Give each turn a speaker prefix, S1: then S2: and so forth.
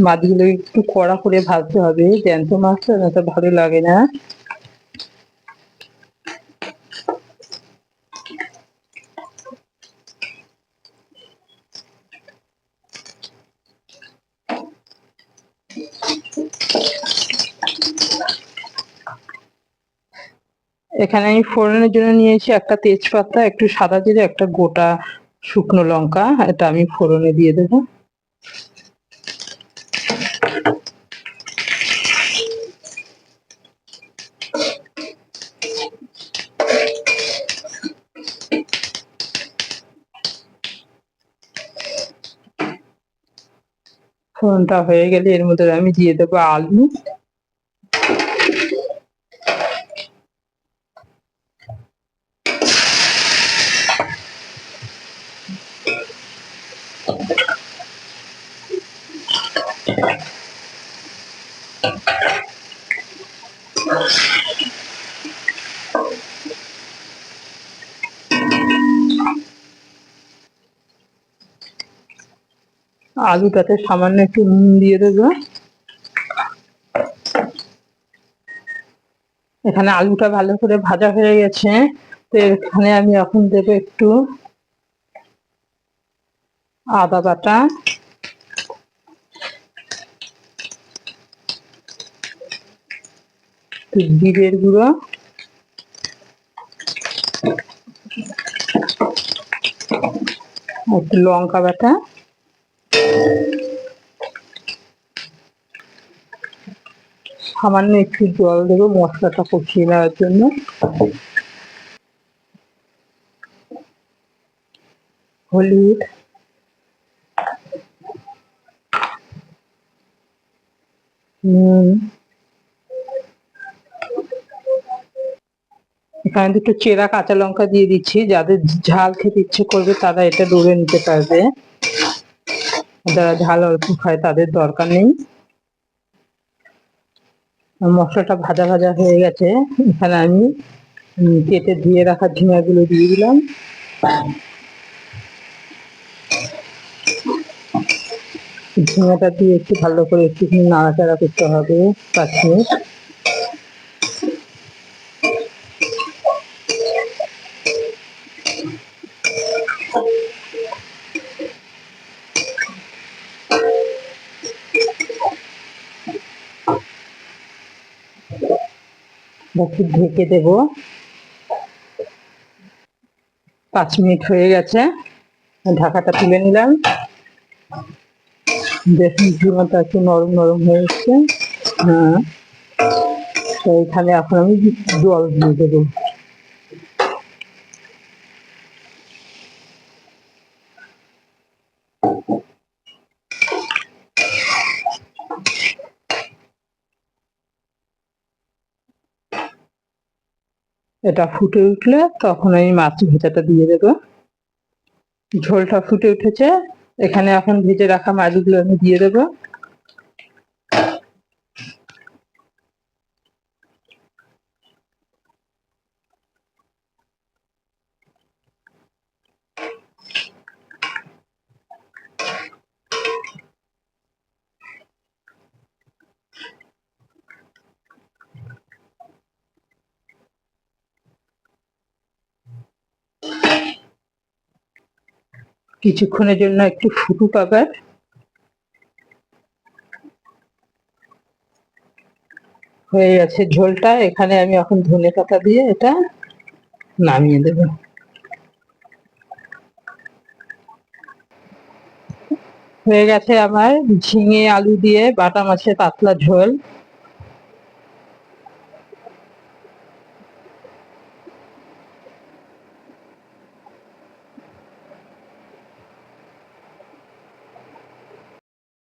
S1: মাছগুলো একটু কড়া করে ভাজতে হবে, জ্যান্ত মাছটা না তো ভালো লাগে না। এখানে আমি ফোড়নের জন্য নিয়েছি একটা তেজপাতা, একটু সাদা জিরে, একটা গোটা শুকনো লঙ্কা। এটা আমি ফোড়নে দিয়ে দেবো। ফোড়নটা হয়ে গেলে এর মধ্যে আমি দিয়ে দেবো আলু। আলুটাতে সামান্য একটু নুন দিয়ে দেবো। এখানে আলুটা ভালো করে ভাজা হয়ে গেছে, তো এখানে আমি এখন দেবো একটু আদা বাটা, জিরের গুঁড়ো, একটু লঙ্কা বাটা, সামান্য একটু জল দেবো মশলাটা কষিয়ে নেওয়ার জন্য। হলুদ, নুন, এখানে দুটো চেরা কাঁচা লঙ্কা দিয়ে দিচ্ছি, যাদের ঝাল খেতে ইচ্ছে করবে তারা এটা ডলে নিতে পারবে, যারা ঝাল অল্প খায় তাদের দরকার নেই। মশলাটা ভাজা ভাজা হয়ে গেছে, এখানে আমি কেটে ধুয়ে রাখা ঝিঙাগুলো দিয়ে দিলাম। ঝিঙাটা দিয়ে একটু ভালো করে একটুখানি নাড়াচাড়া করতে হবে 5 মিনিট। একটু ঢেকে দেবো। 5 মিনিট হয়ে গেছে, ঢাকাটা তুলে নিলাম। দেখুন ঝিঙাটা একটু নরম নরম হয়ে এসছে। হ্যাঁ, তো এখানে এখন আমি জল দিয়ে দেবো। এটা ফুটে উঠলে তখন আমি মাছ ভেজাটা দিয়ে দেবো। ঝোলটা ফুটে উঠেছে, এখানে এখন ভেজে রাখা মাছগুলো আমি দিয়ে দেবো। কিছুক্ষণের জন্য একটু ফুটুক আবার। হয়ে গেছে ঝোলটা, এখানে আমি এখন ধনেপাতা দিয়ে এটা নামিয়ে দেব। হয়ে গেছে আমার ঝিঙে আলু দিয়ে বাটা মাছের পাতলা ঝোল।